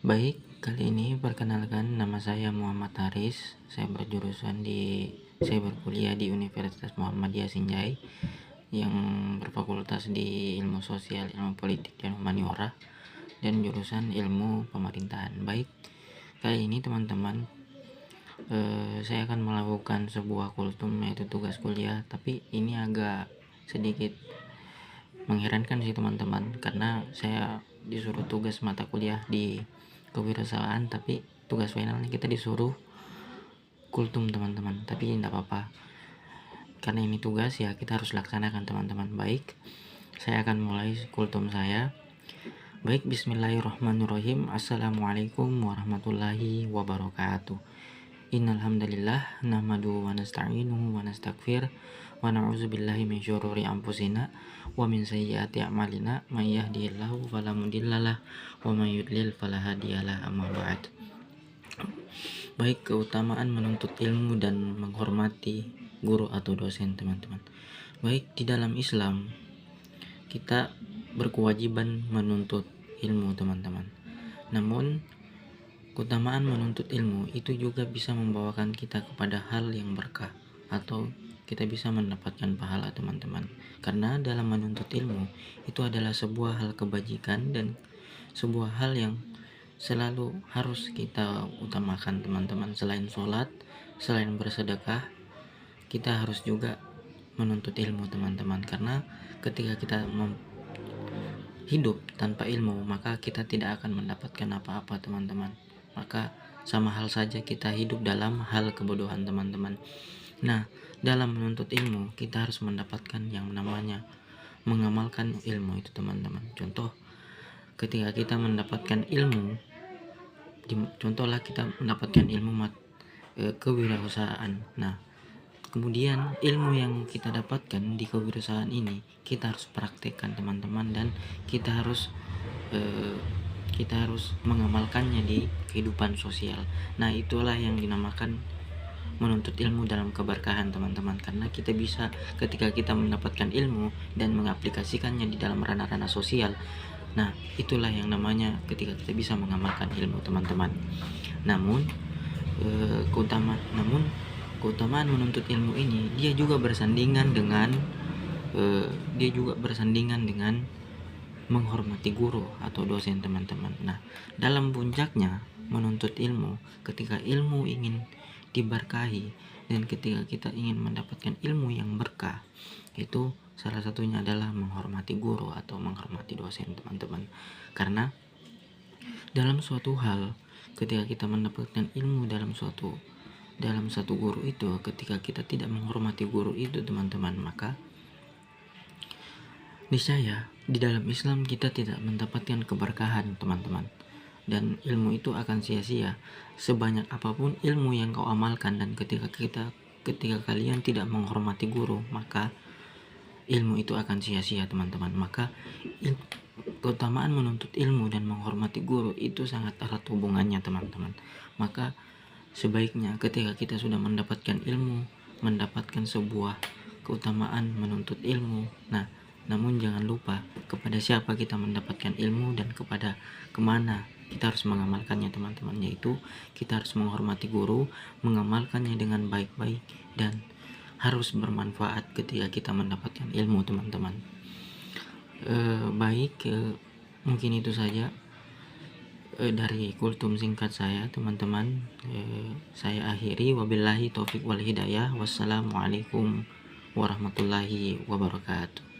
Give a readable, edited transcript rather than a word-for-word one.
Baik, kali ini perkenalkan nama saya Muhammad Haris. Saya berkuliah di Universitas Muhammadiyah Sinjai yang berfakultas di Ilmu Sosial, Ilmu Politik dan Humaniora dan jurusan Ilmu Pemerintahan. Baik, kali ini teman-teman saya akan melakukan sebuah kultum yaitu tugas kuliah, tapi ini agak sedikit mengherankan sih teman-teman, karena saya disuruh tugas mata kuliah di kewirausahaan tapi tugas finalnya kita disuruh kultum teman-teman. Tapi tidak apa-apa, karena ini tugas ya kita harus laksanakan teman-teman. Baik, saya akan mulai kultum saya. Baik, bismillahirrahmanirrahim. Assalamualaikum warahmatullahi wabarakatuh. Innal hamdalillah nahmaduhu wa nasta'inuhu wa nastaghfir wa na'udzubillahi min syururi anfusina wa min sayyiati a'malina may yahdihillahu fala mudhillalah wa may yudlil fala hadiyalah. Amma ba'd. Baik, keutamaan menuntut ilmu dan menghormati guru atau dosen teman-teman. Baik, di dalam Islam kita berkewajiban menuntut ilmu teman-teman. Namun keutamaan menuntut ilmu itu juga bisa membawakan kita kepada hal yang berkah atau kita bisa mendapatkan pahala teman-teman. Karena dalam menuntut ilmu itu adalah sebuah hal kebajikan dan sebuah hal yang selalu harus kita utamakan teman-teman. Selain sholat, selain bersedekah, kita harus juga menuntut ilmu teman-teman. Karena ketika kita hidup tanpa ilmu, maka kita tidak akan mendapatkan apa-apa teman-teman. Maka sama hal saja kita hidup dalam hal kebodohan teman-teman. Nah, dalam menuntut ilmu kita harus mendapatkan yang namanya mengamalkan ilmu itu teman-teman. Contoh, ketika kita mendapatkan ilmu, contohlah kita mendapatkan ilmu kewirausahaan. Nah, kemudian ilmu yang kita dapatkan di kewirausahaan ini kita harus praktekkan teman-teman, dan kita harus mengamalkannya di kehidupan sosial. Nah, itulah yang dinamakan menuntut ilmu dalam keberkahan teman-teman, karena kita bisa ketika kita mendapatkan ilmu dan mengaplikasikannya di dalam ranah-ranah sosial. Nah, itulah yang namanya ketika kita bisa mengamalkan ilmu teman-teman. Namun keutamaan menuntut ilmu ini dia juga bersandingan dengan menghormati guru atau dosen teman-teman. Nah, dalam puncaknya menuntut ilmu, ketika ilmu ingin diberkahi dan ketika kita ingin mendapatkan ilmu yang berkah, itu salah satunya adalah menghormati guru atau menghormati dosen teman-teman. Karena dalam suatu hal, ketika kita mendapatkan ilmu dalam satu guru itu, ketika kita tidak menghormati guru itu teman-teman, maka niscaya di dalam Islam kita tidak mendapatkan keberkahan teman-teman, dan ilmu itu akan sia-sia sebanyak apapun ilmu yang kau amalkan. Dan ketika kalian tidak menghormati guru, maka ilmu itu akan sia-sia teman-teman. Maka keutamaan menuntut ilmu dan menghormati guru itu sangat erat hubungannya teman-teman. Maka sebaiknya ketika kita sudah mendapatkan ilmu, mendapatkan sebuah keutamaan menuntut ilmu, nah, namun jangan lupa kepada siapa kita mendapatkan ilmu dan kepada kemana kita harus mengamalkannya teman-teman, yaitu kita harus menghormati guru, mengamalkannya dengan baik-baik, dan harus bermanfaat ketika kita mendapatkan ilmu teman-teman. Mungkin itu saja dari kultum singkat saya teman-teman. Saya akhiri, wabillahi taufik wal hidayah. Wassalamualaikum warahmatullahi wabarakatuh.